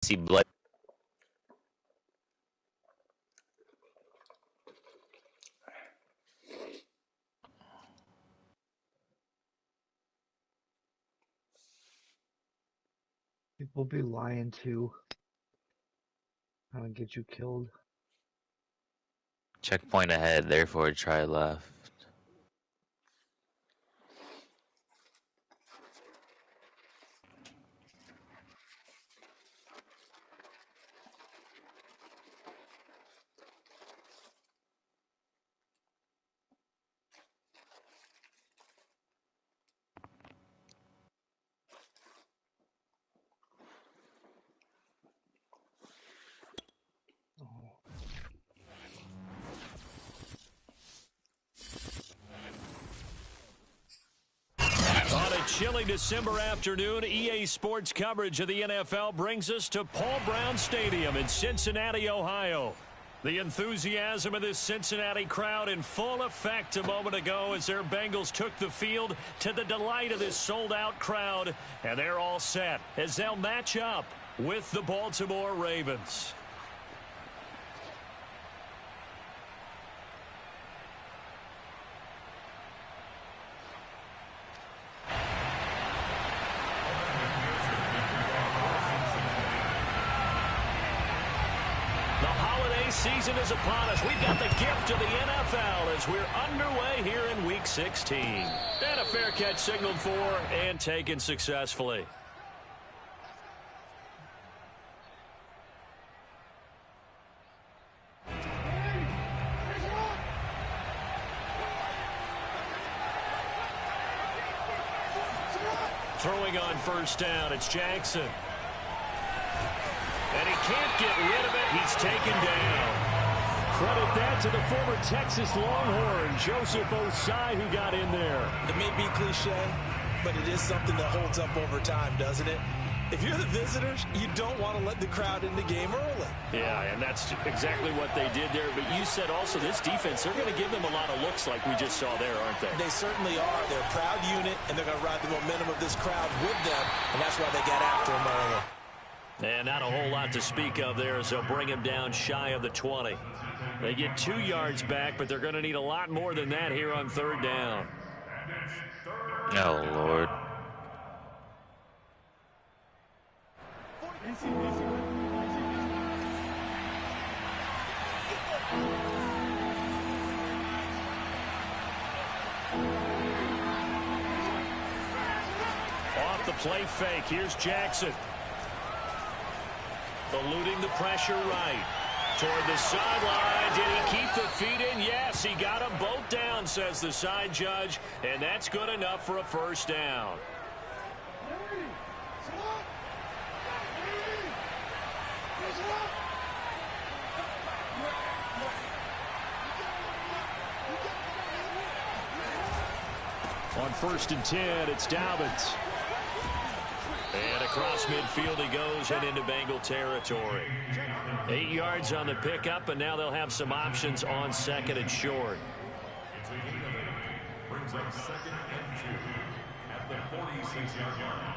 see blood. People be lying too. How to get you killed. Checkpoint ahead, therefore try left. On a chilly December afternoon, EA Sports coverage of the NFL brings us to Paul Brown Stadium in Cincinnati, Ohio. The enthusiasm of this Cincinnati crowd in full effect a moment ago as their Bengals took the field to the delight of this sold-out crowd. And they're all set as they'll match up with the Baltimore Ravens. Season is upon us. We've got the gift of the NFL as we're underway here in Week 16. And a fair catch signaled for and taken successfully. Throwing on first down, it's Jackson. And he can't get rid of it. He's taken down. Credit that to the former Texas Longhorn, Joseph Osai, who got in there. It may be cliche, but it is something that holds up over time, doesn't it? If you're the visitors, you don't want to let the crowd in the game early. Yeah, and that's exactly what they did there. But you said also this defense, they're going to give them a lot of looks like we just saw there, aren't they? They certainly are. They're a proud unit, and they're going to ride the momentum of this crowd with them, and that's why they got after them early. And not a whole lot to speak of there as they'll bring him down shy of the 20. They get 2 yards back, but they're going to need a lot more than that here on third down. Oh, Lord. Off the play fake, here's Jackson. Eluding the pressure right. Toward the sideline. Did he keep the feet in? Yes, he got them both down, says the side judge. And that's good enough for a first down. On 1st and 10, it's Dobbins. And across midfield he goes and into Bengal territory. 8 yards on the pickup, and now they'll have some options on 2nd and short. Brings up 2nd and 2 at the 46-yard line.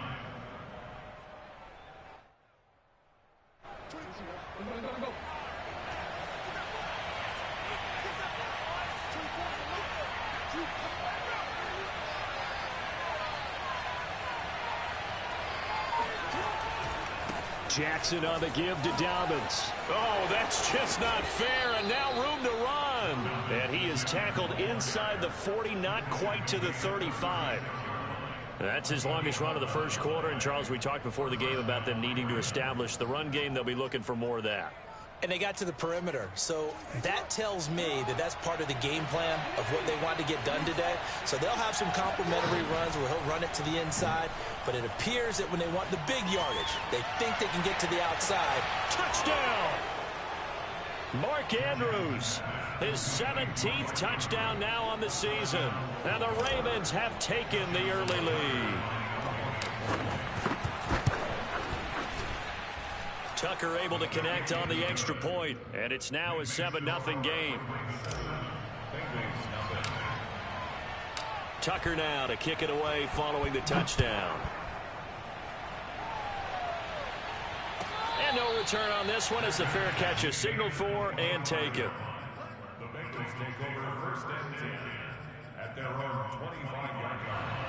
Jackson on the give to Dobbins. Oh, that's just not fair, and now room to run. And he is tackled inside the 40, not quite to the 35. That's his longest run of the first quarter, and Charles, we talked before the game about them needing to establish the run game. They'll be looking for more of that. And they got to the perimeter. So that tells me that that's part of the game plan of what they want to get done today. So they'll have some complimentary runs where he'll run it to the inside. But it appears that when they want the big yardage, they think they can get to the outside. Touchdown! Mark Andrews, his 17th touchdown now on the season. And the Ravens have taken the early lead. Tucker able to connect on the extra point, and it's now a 7-0 game. Tucker now to kick it away following the touchdown. And And no return on this one as the fair catch is signaled for and taken. The Bengals take over first and 10 at their own 25-yard line.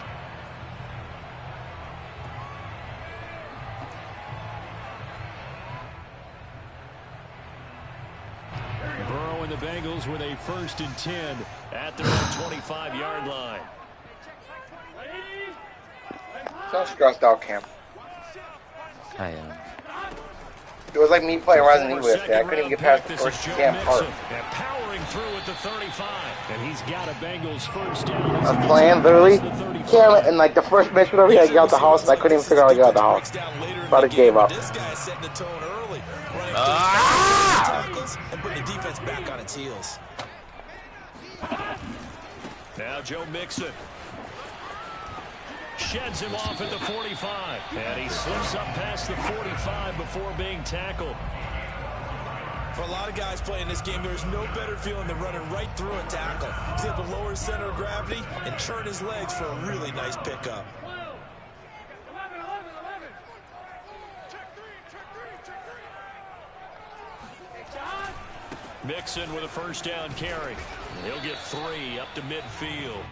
Burrow and the Bengals with a 1st and 10 at their own 25-yard line. So stressed out, Cam. I am. It was like me playing Resident Evil yesterday. I Second couldn't even round get past the pick. This first is Joe damn part. Mixon, and powering through at the 35. And he's got a Bengals first down. I was playing literally, Cam, and like the first mission over here, I get out the house, and I couldn't even figure out how to get out the house. About to gave up. This guy is setting the tone early, running tackles and putting the defense back on its heels. Now Joe Mixon sheds him off at the 45, and he slips up past the 45 before being tackled. For a lot of guys playing this game, there's no better feeling than running right through a tackle. He's able to lower his center of gravity and turn his legs for a really nice pickup. Mixon with a first down carry. He'll get 3 up to midfield.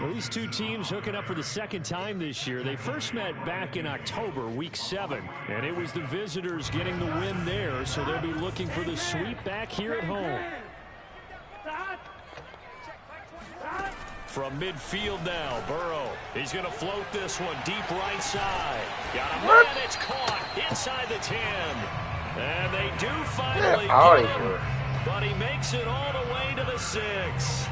Well, these two teams hooking up for the second time this year. They first met back in October, week 7, and it was the visitors getting the win there, so they'll be looking for the sweep back here at home. From midfield now, Burrow. He's going to float this one deep right side. Got a man, it's caught inside the 10. And they do finally get him, but he makes it all the way to the 6.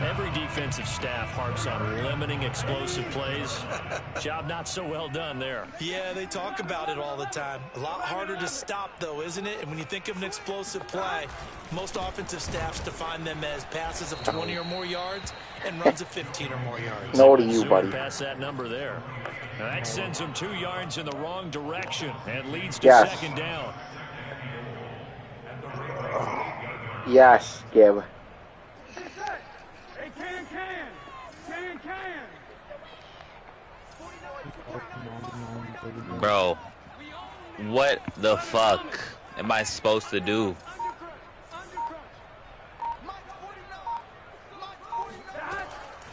Every defensive staff harps on limiting explosive plays. Job not so well done there. Yeah, they talk about it all the time. A lot harder to stop, though, isn't it? And when you think of an explosive play, most offensive staffs define them as passes of 20 or more yards and runs of 15 or more yards. No to you, buddy. Pass that number there. Now that sends him 2 yards in the wrong direction and leads to second down. Yes, Gib. Bro, what the fuck am I supposed to do?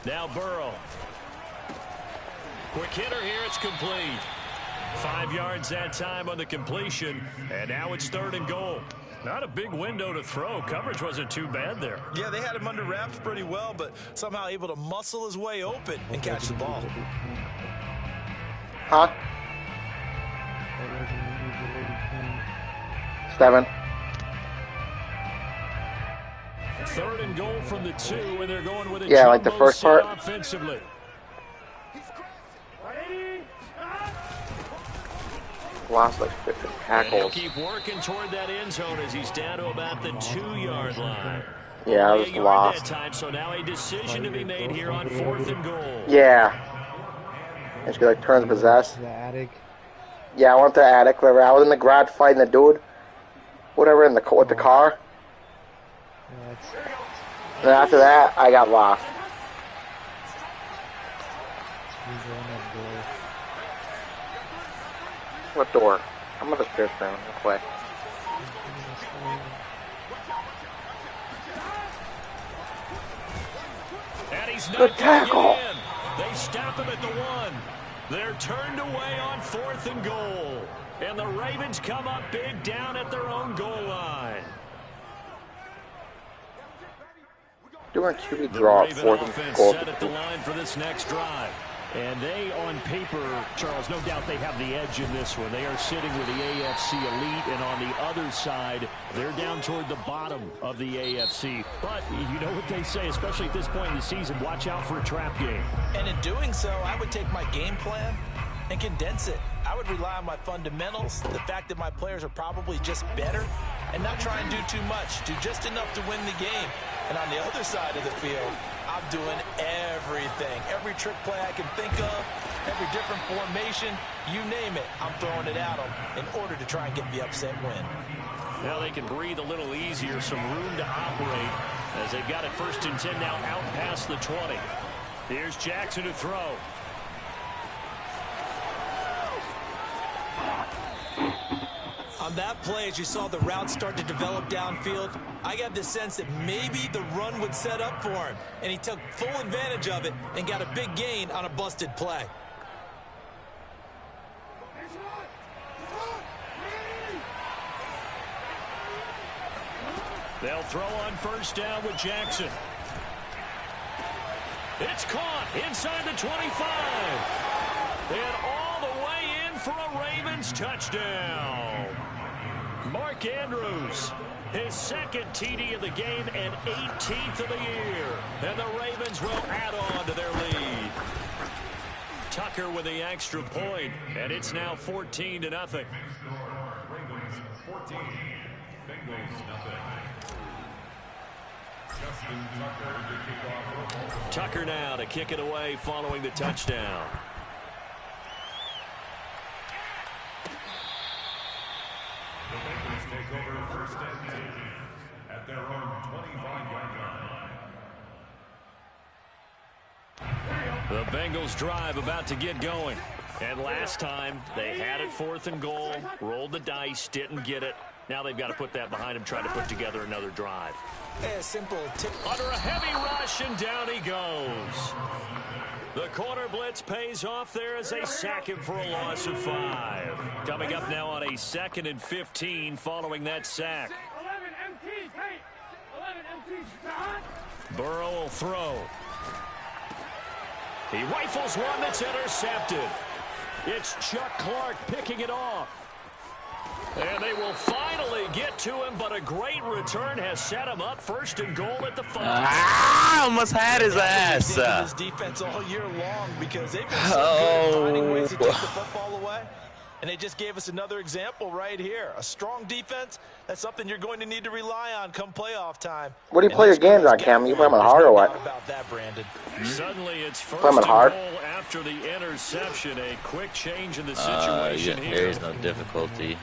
Now Burrow. Quick hitter here, it's complete. 5 yards that time on the completion, and now it's 3rd and goal. Not a big window to throw. Coverage wasn't too bad there. Yeah, they had him under wraps pretty well, but somehow able to muscle his way open and catch the ball. Huh? 7. 3rd and goal from the 2, and they're going with a like the first part. Offensively. Lost like 50 And he'll tackles. keep working toward that end zone as he's down to about the 2-yard line. Yeah, I Only was a yard lost. that time, so now a decision to be made here on 4th and goal. Yeah. And she like turns possessed. The attic. Yeah, I went to the attic, whatever. I was in the garage fighting the dude. Whatever, in the with the car. Yeah, it's And after that, I got lost. usually on that door. What door? I'm at the stairs down real quick. And he's Good not going to tackle. get in. They stop him at the 1. They're turned away on 4th and goal. And the Ravens come up big down at their own goal line. Doing QB The draw, Raven 4th and offense goal. set at the line for this next drive. And they, on paper, Charles, no doubt they have the edge in this one. They are sitting with the AFC elite, and on the other side, they're down toward the bottom of the AFC. But you know what they say, especially at this point in the season, watch out for a trap game. And in doing so, I would take my game plan and condense it. I would rely on my fundamentals, the fact that my players are probably just better, and not try and do too much. Do just enough to win the game. And on the other side of the field, I'm doing everything. Every trick play I can think of, every different formation, you name it, I'm throwing it at them in order to try and get the upset win. Now they can breathe a little easier, some room to operate as they've got it 1st and 10 now out past the 20. Here's Jackson to throw. On that play, as you saw the route start to develop downfield, I got the sense that maybe the run would set up for him, and he took full advantage of it and got a big gain on a busted play. They'll throw on first down with Jackson. It's caught inside the 25. And all the way in for a Ravens touchdown. Mark Andrews, his second TD of the game and 18th of the year. And the Ravens will add on to their lead. Tucker with the extra point, and it's now 14-0. Ravens 14, Bengals nothing. Tucker now to kick it away following the touchdown. The Bengals take over first and 10 at their own 25-yard line. The Bengals drive about to get going. And last time they had it 4th and goal, rolled the dice, didn't get it. Now they've got to put that behind them, try to put together another drive. A simple tip. Under a heavy rush, and down he goes. The corner blitz pays off there as they sack him for a loss of 5. Coming up now on a 2nd and 15 following that sack. 11 MTs, hey! 11 MTs, Burrow will throw. He rifles one that's intercepted. It's Chuck Clark picking it off. And they will finally get to him, but a great return has set him up 1st and goal at the 5. Almost had his ass. This defense all year long because they've been so good finding ways to take the football away. And they just gave us another example right here. A strong defense, that's something you're going to need to rely on come playoff time. What do you play your games on, Cam? You play them on hard or what? About that, Brandon. Suddenly it's 1st Play them and hard? goal after the interception. A quick change in the situation here. There is no difficulty.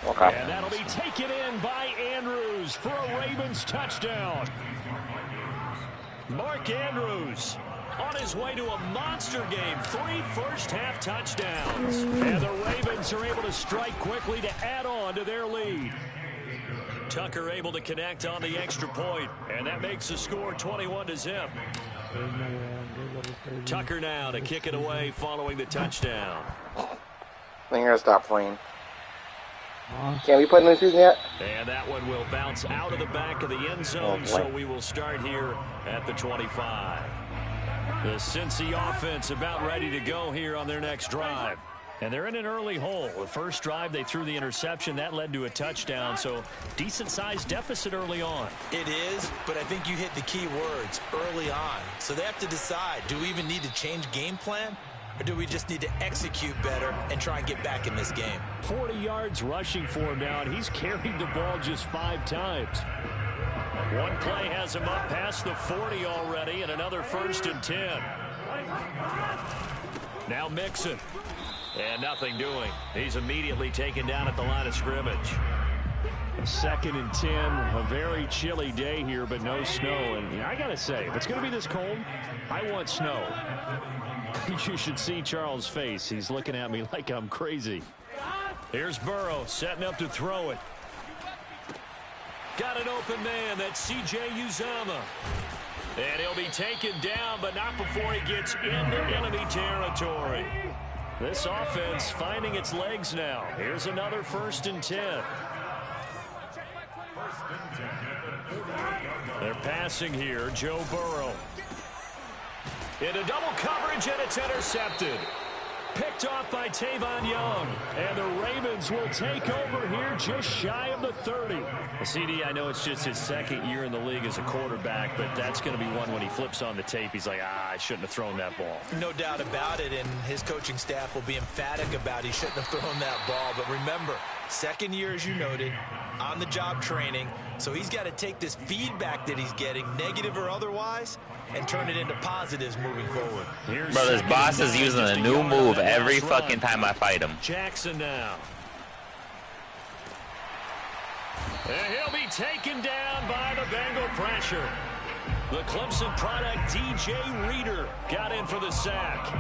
Okay. And that'll be taken in by Andrews for a Ravens touchdown. Mark Andrews on his way to a monster game. 3 first-half touchdowns. And the Ravens are able to strike quickly to add on to their lead. Tucker able to connect on the extra point, and that makes the score 21-0. Tucker now to kick it away following the touchdown. I think you're going to stop playing. Can we put in the season yet? And that one will bounce out of the back of the end zone, so we will start here at the 25. The Cincy offense about ready to go here on their next drive. And they're in an early hole. The first drive, they threw the interception. That led to a touchdown, so decent-sized deficit early on. It is, but I think you hit the key words, early on. So they have to decide, do we even need to change game plan? Or do we just need to execute better and try and get back in this game? 40 yards rushing for him now, and he's carried the ball just 5 times. One play has him up past the 40 already, and another 1st and 10. Now Mixon. And nothing doing. He's immediately taken down at the line of scrimmage. 2nd and 10, a very chilly day here, but no snow. And I got to say, if it's going to be this cold, I want snow. You should see Charles' face. He's looking at me like I'm crazy. Here's Burrow setting up to throw it. Got an open man. That's C.J. Uzomah. And he'll be taken down, but not before he gets into enemy territory. This offense finding its legs now. Here's another 1st and 10. They're passing here. Joe Burrow. Into double coverage, and it's intercepted. Picked off by Tavon Young. And the Ravens will take over here just shy of the 30. CD, I know it's just his 2nd year in the league as a quarterback, but that's going to be one when he flips on the tape. He's like, I shouldn't have thrown that ball. No doubt about it, and his coaching staff will be emphatic about he shouldn't have thrown that ball. But remember, 2nd year, as you noted, on-the-job training. So he's got to take this feedback that he's getting, negative or otherwise, and turn it into positives moving forward. Bro, this boss is using a new move every fucking time I fight him. Jackson now. And he'll be taken down by the Bengal pressure. The Clemson product, DJ Reader, got in for the sack.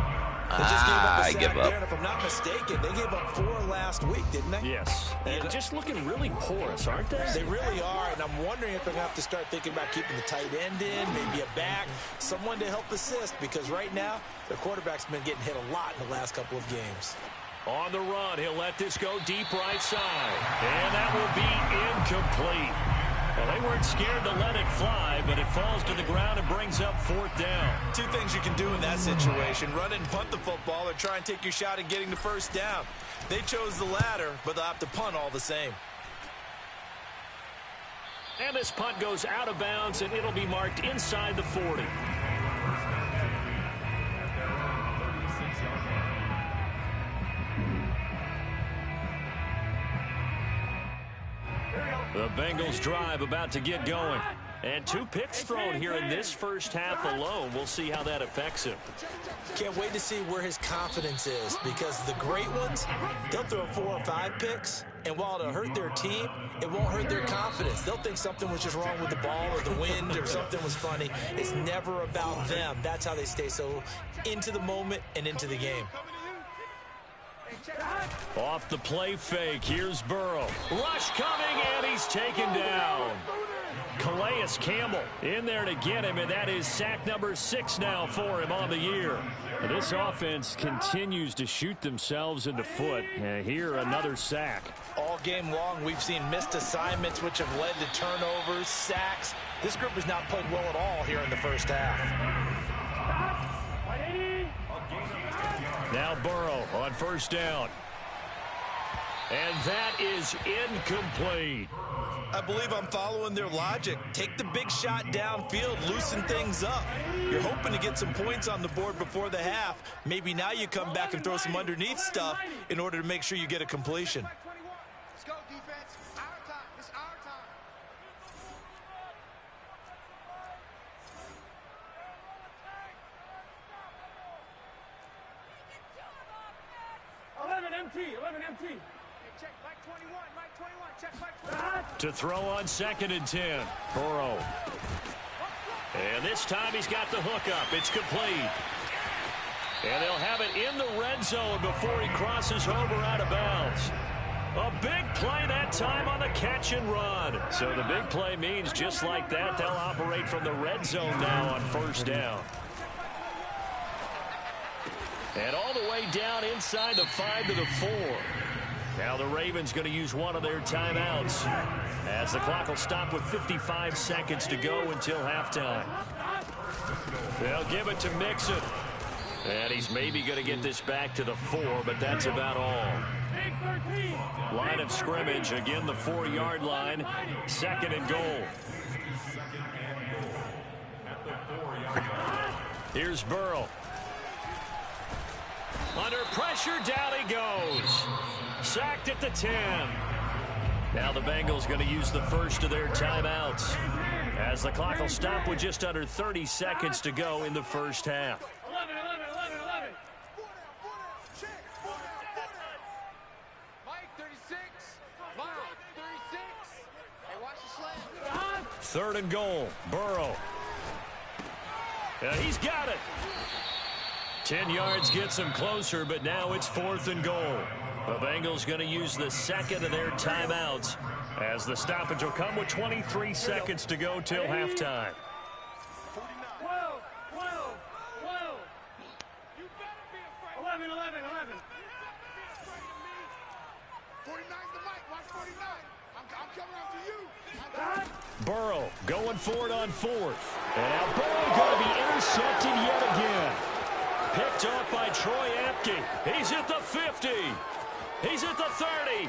They just gave up a I sack give up. there, and if I'm not mistaken, they gave up 4 last week, didn't they? Yes, and just looking really porous, aren't they? They really are, and I'm wondering if they're going to have to start thinking about keeping the tight end in, maybe a back, someone to help assist, because right now, their quarterback's been getting hit a lot in the last couple of games. On the run, he'll let this go deep right side, and that will be incomplete. Well, they weren't scared to let it fly, but it falls to the ground and brings up 4th down. 2 things you can do in that situation: run it and punt the football, or try and take your shot at getting the first down. They chose the latter, but they'll have to punt all the same. And this punt goes out of bounds, and it'll be marked inside the 40. The Bengals drive about to get going. And 2 picks thrown here in this first half alone. We'll see how that affects him. Can't wait to see where his confidence is, because the great ones, they'll throw 4 or 5 picks, and while it'll hurt their team, it won't hurt their confidence. They'll think something was just wrong with the ball or the wind or something was funny. It's never about them. That's how they stay so into the moment and into the game. Off the play fake, here's Burrow. Rush coming, and he's taken down. Calais Campbell in there to get him, and that is sack number 6 now for him on the year. This offense continues to shoot themselves in the foot. Here, another sack. All game long, we've seen missed assignments, which have led to turnovers, sacks. This group has not played well at all here in the first half. Now Burrow on 1st down. And that is incomplete. I believe I'm following their logic. Take the big shot downfield, loosen things up. You're hoping to get some points on the board before the half. Maybe now you come back and throw some underneath stuff in order to make sure you get a completion. Let's go, defense. Our time. It's our time. 11 MT. Check Mike 21. Check Mike 21. To throw on 2nd and 10. Burrow. And this time he's got the hook up. It's complete. And they'll have it in the red zone before he crosses over out of bounds. A big play that time on the catch and run. So the big play means just like that, they'll operate from the red zone now on 1st down. And all the way down inside the 5 to the 4. Now the Ravens going to use one of their timeouts as the clock will stop with 55 seconds to go until halftime. They'll give it to Mixon. And he's maybe going to get this back to the 4, but that's about all. Line of scrimmage, again the 4-yard line. 2nd and goal. Here's Burrow. Under pressure, down he goes. Sacked at the 10. Now the Bengals going to use the first of their timeouts as the clock will stop with just under 30 seconds to go in the first half. 11. Mike 36. Mike 36. Hey, watch the slant. 3rd and goal. Burrow. He's got it. 10 yards gets him closer, but now it's 4th and goal. The Bengals going to use the 2nd of their timeouts as the stoppage will come with 23 seconds to go till halftime. 12. You better be afraid. 11. 49's the mic. Watch 49. I'm coming after you. Burrow going for it on 4th. And now Burrow going to be intercepted yet again. Picked off by Troy Apke. He's at the 50. He's at the 30.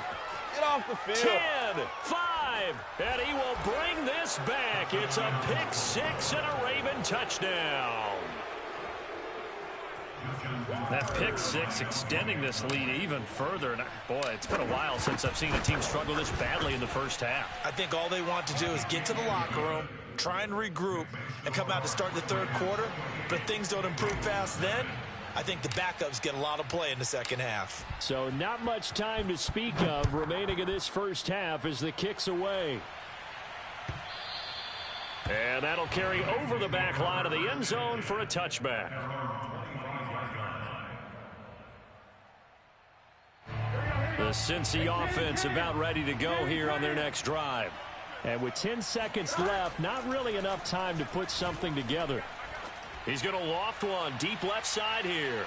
Get off the field. 10, 5, and he will bring this back. It's a pick 6 and a Raven touchdown. That pick 6 extending this lead even further. And boy, it's been a while since I've seen a team struggle this badly in the first half. I think all they want to do is get to the locker room, try and regroup, and come out to start the 3rd quarter. But if things don't improve fast then, I think the backups get a lot of play in the 2nd half. So not much time to speak of remaining in this first half as the kick's away. And that'll carry over the back line of the end zone for a touchback. Cincy offense about ready to go here on their next drive. And with 10 seconds left, not really enough time to put something together. He's going to loft one deep left side here.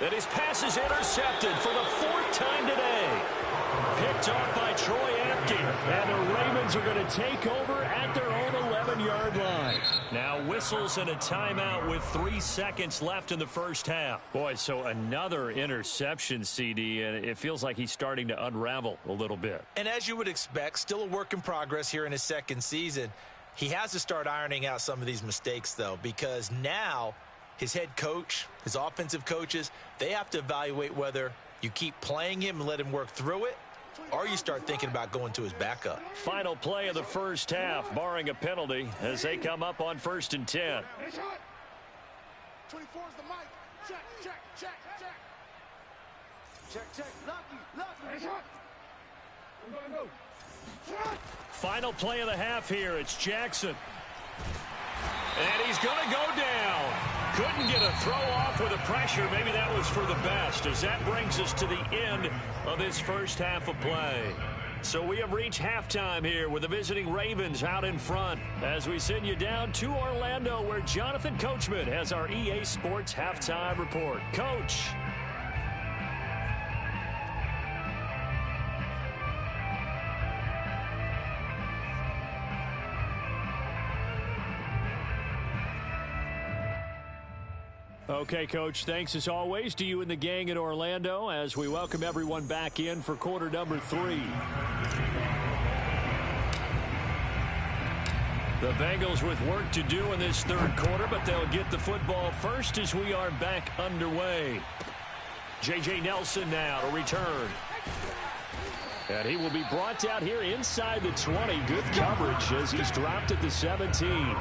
And his pass is intercepted for the 4th time today. Picked off by Troy Apke. And the Ravens are going to take over at their own 11-yard line. Now whistles and a timeout with 3 seconds left in the first half. Boy, so another interception, CD, and it feels like he's starting to unravel a little bit. And as you would expect, still a work in progress here in his second season. He has to start ironing out some of these mistakes, though, because now his head coach, his offensive coaches, they have to evaluate whether you keep playing him and let him work through it, or you start thinking about going to his backup. Final play of the first half, barring a penalty, as they come up on 1st and 10. 24 is the mic. Check, check, check, check. Check, check. Lucky. We're going to go. Check. Final play of the half here. It's Jackson. And he's going to go down. Couldn't get a throw off with the pressure. Maybe that was for the best, as that brings us to the end of this first half of play. So we have reached halftime here with the visiting Ravens out in front as we send you down to Orlando, where Jonathan Coachman has our EA Sports halftime report. Coach. Okay, Coach, thanks as always to you and the gang in Orlando as we welcome everyone back in for quarter number 3. The Bengals with work to do in this third quarter, but they'll get the football first as we are back underway. J.J. Nelson now to return. And he will be brought out here inside the 20. Good coverage as he's dropped at the 17.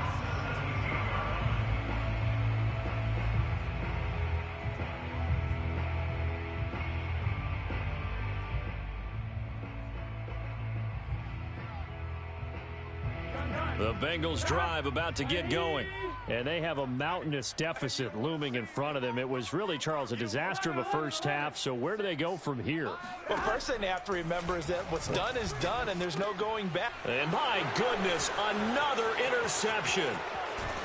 The Bengals drive about to get going. And they have a mountainous deficit looming in front of them. It was really, Charles, a disaster of a first half. So where do they go from here? Well, first thing they have to remember is that what's done is done, and there's no going back. And my goodness, another interception.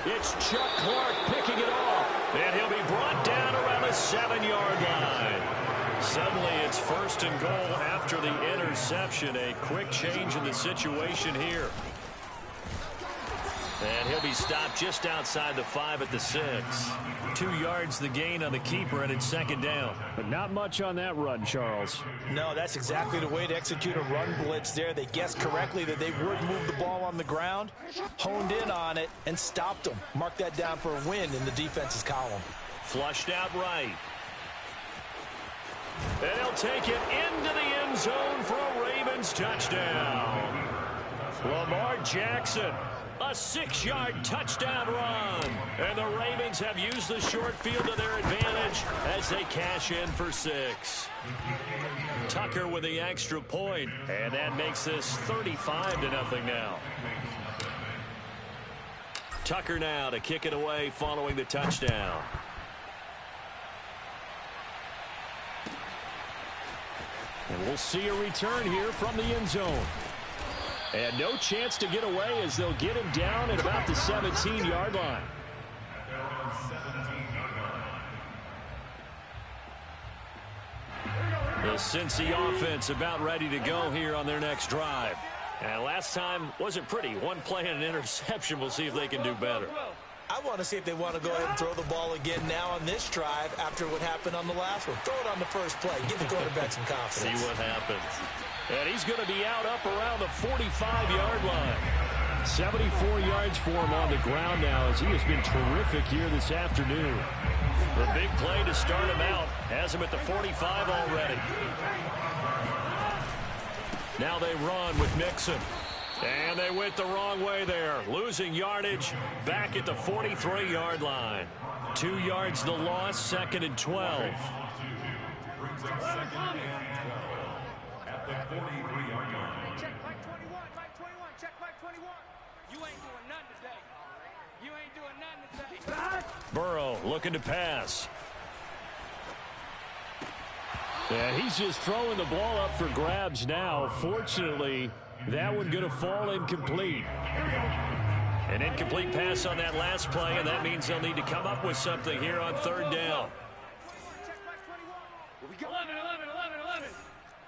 It's Chuck Clark picking it off. And he'll be brought down around the 7-yard line. Suddenly it's 1st and goal after the interception. A quick change in the situation here. And he'll be stopped just outside the 5 at the 6. 2 yards the gain on the keeper, and it's 2nd down. But not much on that run, Charles. No, that's exactly the way to execute a run blitz there. They guessed correctly that they would move the ball on the ground, honed in on it, and stopped them. Mark that down for a win in the defense's column. Flushed out right. And he'll take it into the end zone for a Ravens touchdown. Lamar Jackson. A 6-yard touchdown run. And the Ravens have used the short field to their advantage as they cash in for 6. Tucker with the extra point, and that makes this 35-0 now. Tucker now to kick it away following the touchdown. And we'll see a return here from the end zone. And no chance to get away as they'll get him down at about the 17-yard line. The Cincy offense about ready to go here on their next drive. And last time wasn't pretty. One play and an interception. We'll see if they can do better. I want to see if they want to go ahead and throw the ball again now on this drive after what happened on the last one. Throw it on the first play. Give the quarterback some confidence. See what happens. And he's going to be out up around the 45-yard line. 74 yards for him on the ground now as he has been terrific here this afternoon. The big play to start him out has him at the 45 already. Now they run with Mixon. And they went the wrong way there. Losing yardage back at the 43-yard line. 2 yards the loss, 2nd and 12. Brings up 2nd and 12 at the 43-yard line. Check Mike 21, Mike 21, check Mike 21. You ain't doing nothing today. You ain't doing nothing today. Burrow looking to pass. And he's just throwing the ball up for grabs now. Fortunately, that one going to fall incomplete. An incomplete pass on that last play, and that means they'll need to come up with something here on third down. 11.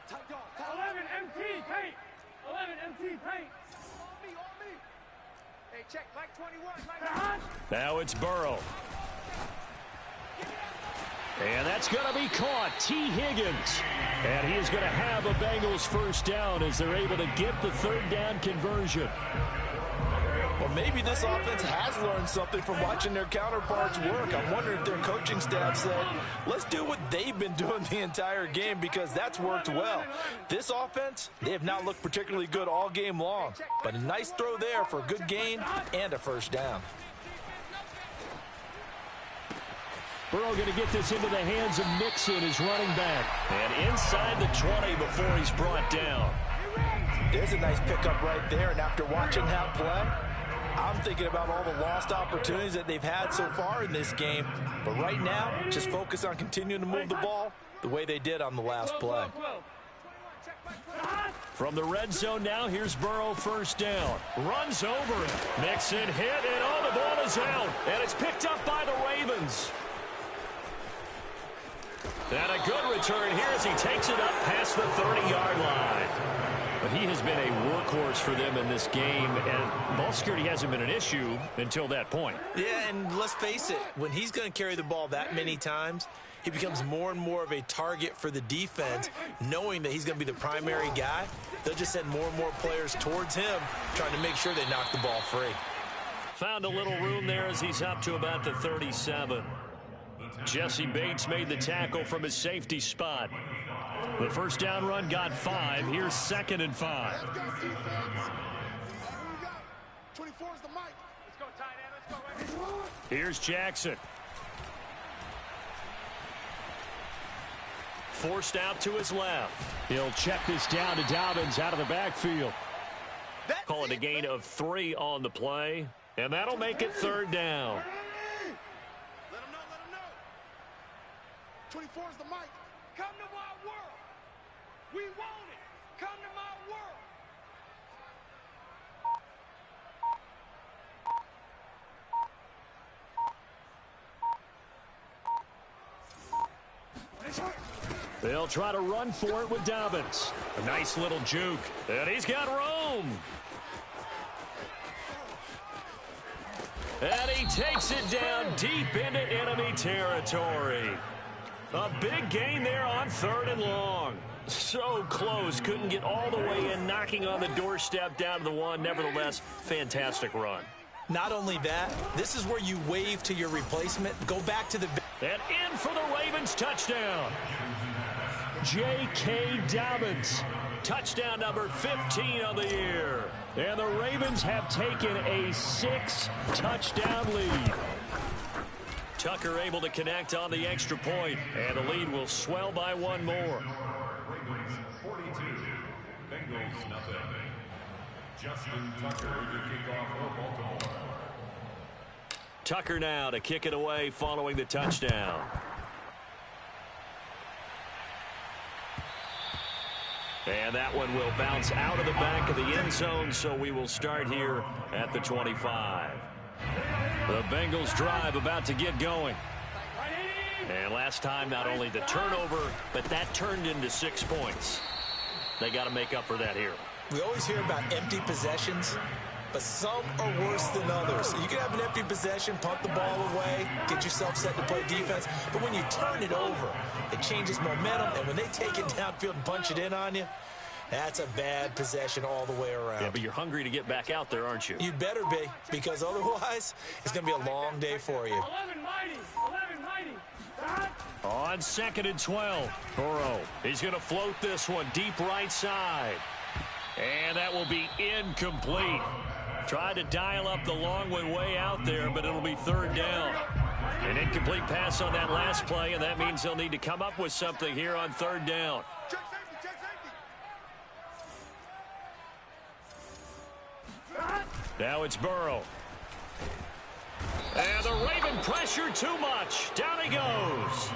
Tight dog. 11 MT paint. 11 MT paint. On me. Hey, check. Like 21. Now it's Burrow. And that's going to be caught. T. Higgins. And he is going to have a Bengals first down as they're able to get the third down conversion. Well, maybe this offense has learned something from watching their counterparts work. I'm wondering if their coaching staff said, let's do what they've been doing the entire game, because that's worked well. This offense, they have not looked particularly good all game long, but a nice throw there for a good gain and a first down. Burrow going to get this into the hands of Mixon, his running back. And inside the 20 before he's brought down. There's a nice pickup right there, and after watching that play, I'm thinking about all the lost opportunities that they've had so far in this game. But right now, just focus on continuing to move the ball the way they did on the last play. From the red zone now, here's Burrow first down. Runs over it. Mixon hit, and the ball is out. And it's picked up by the Ravens. And a good return here as he takes it up past the 30-yard line. But he has been a workhorse for them in this game, and ball security hasn't been an issue until that point. Yeah, and let's face it, when he's going to carry the ball that many times, he becomes more and more of a target for the defense, knowing that he's going to be the primary guy. They'll just send more and more players towards him, trying to make sure they knock the ball free. Found a little room there as he's up to about the 37. Jesse Bates made the tackle from his safety spot. The first down run got 5. Here's 2nd and 5. 24 is the mic. Let's go, tight end. Let's go. Here's Jackson. Forced out to his left. He'll check this down to Dobbins out of the backfield. Call it a gain of 3 on the play, and that'll make it third down. Let him know. 24 is the mic. Come to my world. We want it. Come to my world. They'll try to run for it with Dobbins. A nice little juke. And he's got room. And he takes it down deep into enemy territory. A big gain there on 3rd and long. So close. Couldn't get all the way in, knocking on the doorstep down to the 1. Nevertheless, fantastic run. Not only that, this is where you wave to your replacement. Go back to the... And in for the Ravens touchdown. J.K. Dobbins. Touchdown number 15 of the year. And the Ravens have taken a 6-touchdown lead. Tucker able to connect on the extra point. And the lead will swell by 1 more. Ravens 42, Bengals nothing. Justin Tucker to kick off for Baltimore. Tucker now to kick it away following the touchdown. And that one will bounce out of the back of the end zone, so we will start here at the 25. The Bengals drive about to get going. And last time, not only the turnover, but that turned into 6 points. They got to make up for that here. We always hear about empty possessions, but some are worse than others. You can have an empty possession, punt the ball away, get yourself set to play defense, but when you turn it over, it changes momentum, and when they take it downfield and punch it in on you, that's a bad possession all the way around. Yeah, but you're hungry to get back out there, aren't you? You'd better be, because otherwise, it's going to be a long day for you. 11 mighty. On 2nd and 12, Burrow. He's going to float this one deep right side. And that will be incomplete. Tried to dial up the long one way out there, but it'll be 3rd down. An incomplete pass on that last play, and that means they'll need to come up with something here on 3rd down. Check safety. Now it's Burrow. And the Raven pressure too much. Down he goes.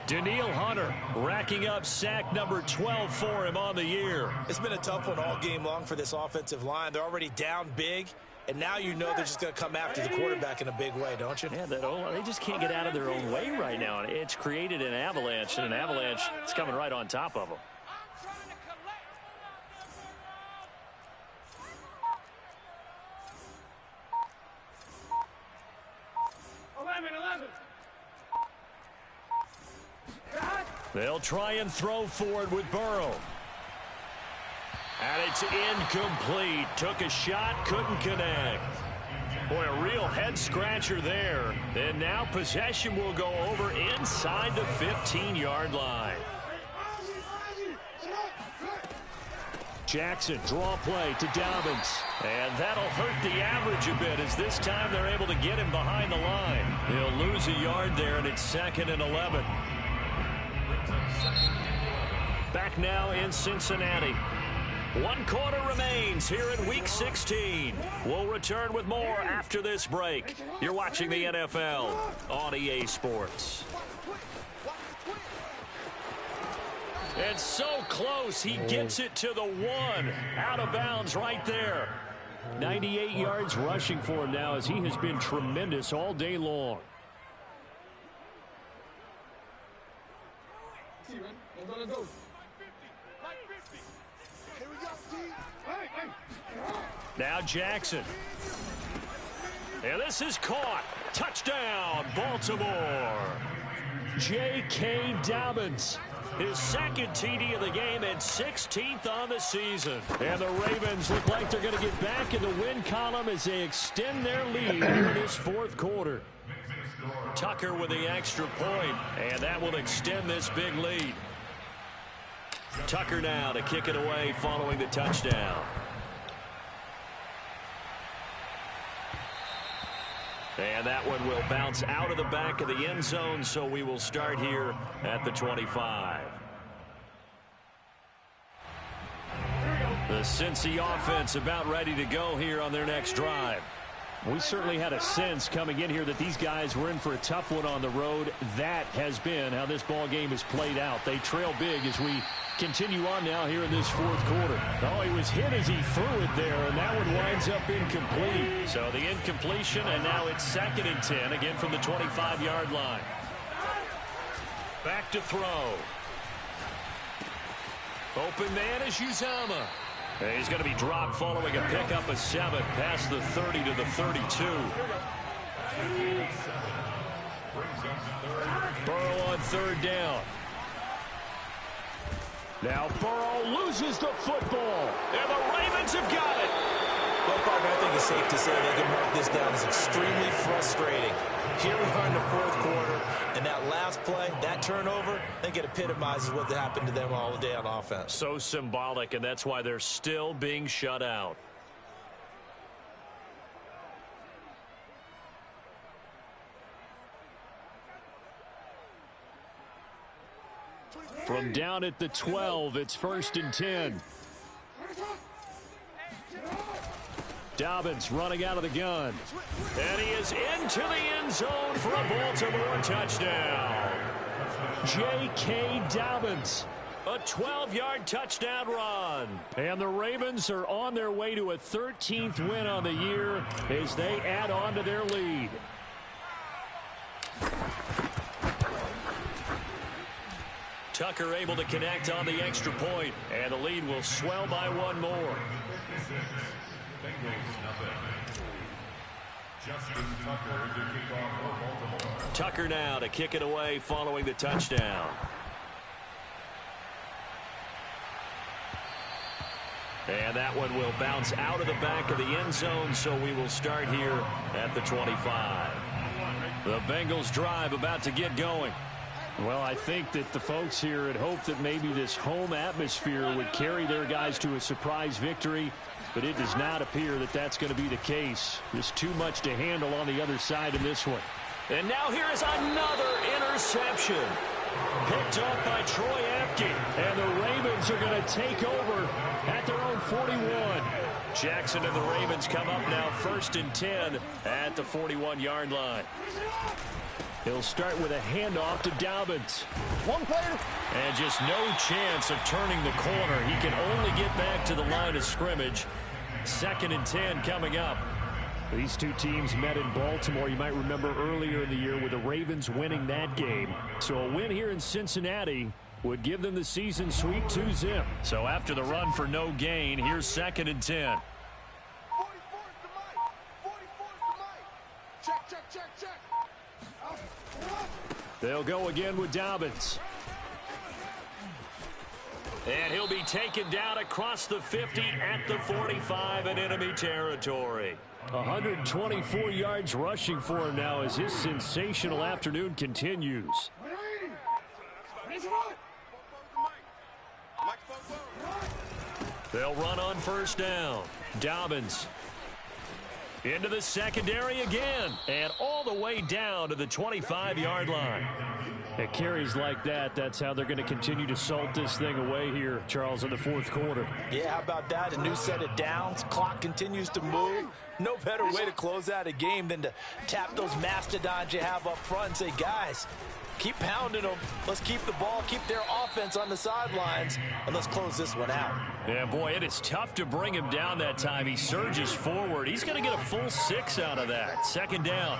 Daniil Hunter racking up sack number 12 for him on the year. It's been a tough one all game long for this offensive line. They're already down big, and now you know they're just going to come after the quarterback in a big way, don't you? Yeah, they just can't get out of their own way right now. It's created an avalanche, and an avalanche is coming right on top of them. 11. They'll try and throw forward with Burrow. And it's incomplete. Took a shot, couldn't connect. Boy, a real head-scratcher there. And now possession will go over inside the 15-yard line. Jackson, draw play to Dobbins. And that'll hurt the average a bit as this time they're able to get him behind the line. He'll lose a yard there, and it's 2nd and 11. Back now in Cincinnati. 1 quarter remains here in Week 16. We'll return with more after this break. You're watching the NFL on EA Sports. And so close, he gets it to the 1. Out of bounds right there. 98 yards rushing for him now as he has been tremendous all day long. Now Jackson. And this is caught. Touchdown, Baltimore. J.K. Dobbins. His 2nd TD of the game and 16th on the season. And the Ravens look like they're going to get back in the win column as they extend their lead here in this 4th quarter. Tucker with the extra point, and that will extend this big lead. Tucker now to kick it away following the touchdown. And that one will bounce out of the back of the end zone, so we will start here at the 25. The Cincy offense about ready to go here on their next drive. We certainly had a sense coming in here that these guys were in for a tough one on the road. That has been how this ball game has played out. They trail big as we continue on now here in this 4th quarter. Oh, he was hit as he threw it there, and that one winds up incomplete. So the incompletion, and now it's 2nd and 10, again from the 25-yard line. Back to throw. Open man is Uzama. And he's going to be dropped following a pickup of 7 past the 30 to the 32. Burrow on 3rd down. Now Burrow loses the football. And the Ravens have got it. Well, partner, I think it's safe to say they can mark this down as extremely frustrating. Here we are in the 4th quarter, and that last play, that turnover, I think it epitomizes what happened to them all day on offense. So symbolic, and that's why they're still being shut out. From down at the 12, it's 1st and 10. Dobbins running out of the gun. And he is into the end zone for a Baltimore touchdown. J.K. Dobbins. A 12-yard touchdown run. And the Ravens are on their way to a 13th win on the year as they add on to their lead. Tucker able to connect on the extra point, and the lead will swell by 1 more. Tucker now to kick it away following the touchdown. And that one will bounce out of the back of the end zone, so we will start here at the 25. The Bengals drive about to get going. Well, I think that the folks here had hoped that maybe this home atmosphere would carry their guys to a surprise victory, but it does not appear that that's going to be the case. There's too much to handle on the other side in this one. And now here is another interception. Picked up by Troy Apke. And the Ravens are going to take over at their own 41. Jackson and the Ravens come up now 1st and 10 at the 41-yard line. He'll start with a handoff to Dobbins. And just no chance of turning the corner. He can only get back to the line of scrimmage. 2nd and 10 coming up. These two teams met in Baltimore, you might remember earlier in the year, with the Ravens winning that game. So a win here in Cincinnati would give them the season sweep 2-zip. So after the run for no gain, here's 2nd and 10. They'll go again with Dobbins. And he'll be taken down across the 50 at the 45 in enemy territory. 124 yards rushing for him now as his sensational afternoon continues. They'll run on 1st down. Dobbins into the secondary again, and all the way down to the 25-yard line. At carries like that, that's how they're going to continue to salt this thing away here, Charles, in the 4th quarter. Yeah, how about that? A new set of downs. Clock continues to move. No better way to close out a game than to tap those mastodons you have up front and say, guys, keep pounding them. Let's keep the ball, keep their offense on the sidelines, and let's close this one out. Yeah, boy, it is tough to bring him down that time. He surges forward. He's going to get a full 6 out of that. 2nd down.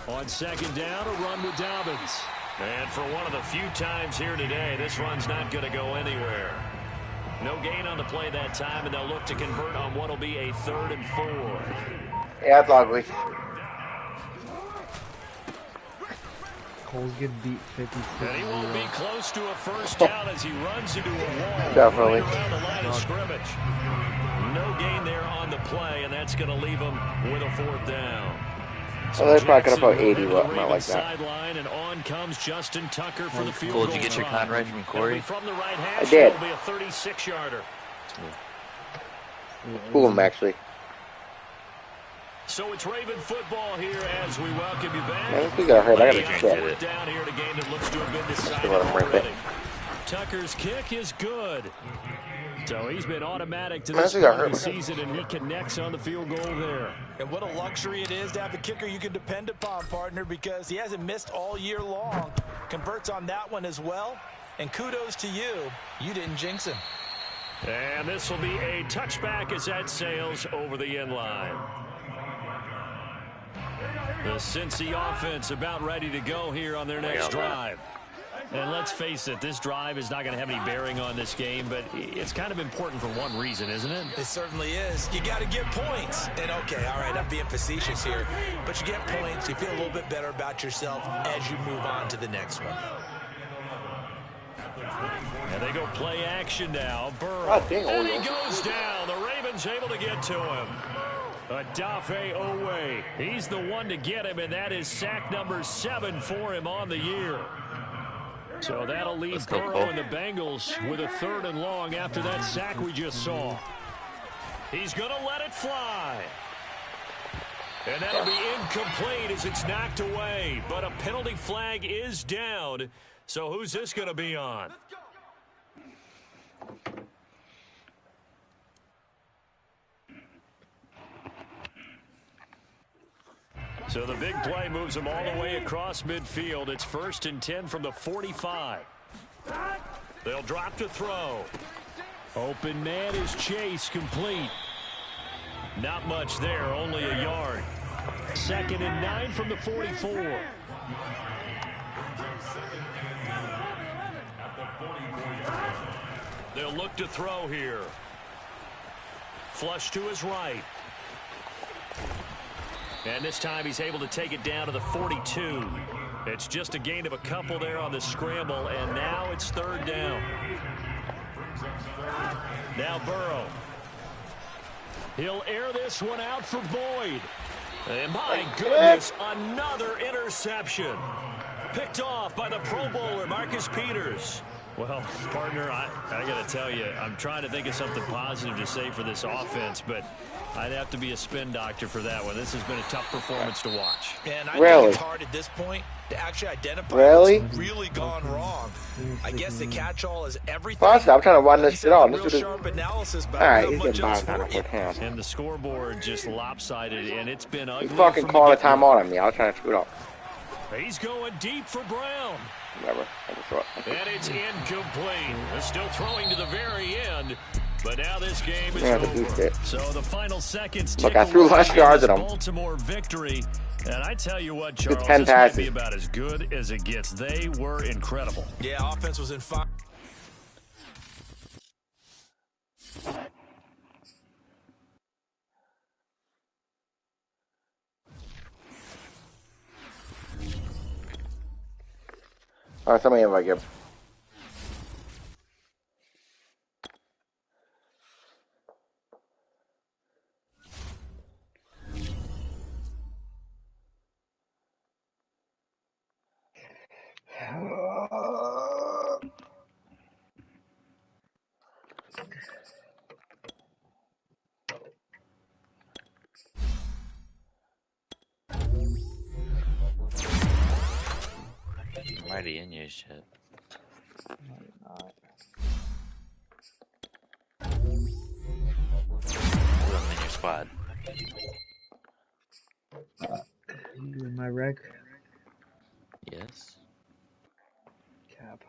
On 2nd down, a run with Dobbins. And for one of the few times here today, this run's not going to go anywhere. No gain on the play that time, and they'll look to convert on what will be a 3rd and 4. Yeah, it's ugly. Cole's getting beat 56. And he won't be close to a 1st down as he runs into a wall. Definitely. Right around the line of scrimmage. No gain there on the play, and that's going to leave him with a 4th down. So they're probably going to put 80, but not like that. Sideline, and on comes Justin Tucker for the field Cool, goal. did you get your Conrad from Corey? From the right hash, I did. It'll be a 36-yarder. Boom, actually. So it's Raven football here as we welcome you back. Man, we got hurt. I got to check. Fourth down here in a game that looks to have been decided Let him rip it. already. Tucker's kick is good. So he's been automatic to Man, this we part got of the hurt. season, and he connects on the field goal there. And what a luxury it is to have a kicker you can depend upon, partner, because he hasn't missed all year long. Converts on that one as well. And kudos to you. You didn't jinx him. And this will be a touchback as that sails over the end line. The Cincy offense about ready to go here on their next drive. And let's face it, this drive is not going to have any bearing on this game, but it's kind of important for one reason, isn't it? It certainly is. You got to get points. And okay, all right, I'm being facetious here, but you get points, you feel a little bit better about yourself as you move on to the next one. And they go play action now. Burrow. And he goes down. The Ravens able to get to him. Adafe Owe. He's the one to get him, and that is sack number 7 for him on the year. So that'll leave Burrow and the Bengals with a 3rd and long after that sack we just saw. He's going to let it fly. And that'll be incomplete as it's knocked away. But a penalty flag is down. So who's this going to be on? So the big play moves them all the way across midfield. It's 1st and 10 from the 45. They'll drop to throw. Open man is Chase, complete. Not much there, only a yard. 2nd and 9 from the 44. They'll look to throw here. Flush to his right. And this time he's able to take it down to the 42. It's just a gain of a couple there on the scramble, and now it's 3rd down. Now Burrow. He'll air this one out for Boyd. And my goodness, another interception. Picked off by the Pro Bowler, Marcus Peters. Well, partner, I got to tell you, I'm trying to think of something positive to say for this offense, but I'd have to be a spin doctor for that one. This has been a tough performance to watch. And I Really? think it's hard at this point to actually identify Really? what's really gone wrong. I guess the catch-all is everything. Plus, I'm trying to run this shit out. Real Let's do this. sharp analysis, but Alright, not he's much getting else bombed on for you. with hands. And the scoreboard just lopsided, and it's been ugly. He fucking from called a the get-go. timeout on me. I was trying to screw it up. He's going deep for Brown. Whatever. I just throw it. And it's incomplete. They're still throwing to the very end. But now this game is Yeah, the goose over. did. So the final seconds Look, tick I threw away less in yards this at him. Baltimore victory. And I tell you what, Did Charles, 10 this might passes. be about as good as it gets. They were incredible. Yeah, offense was in fire. Alright, somebody invite Gibbs. I'm already in your shit. I'm in your squad. You in my rec? Yes. Cap.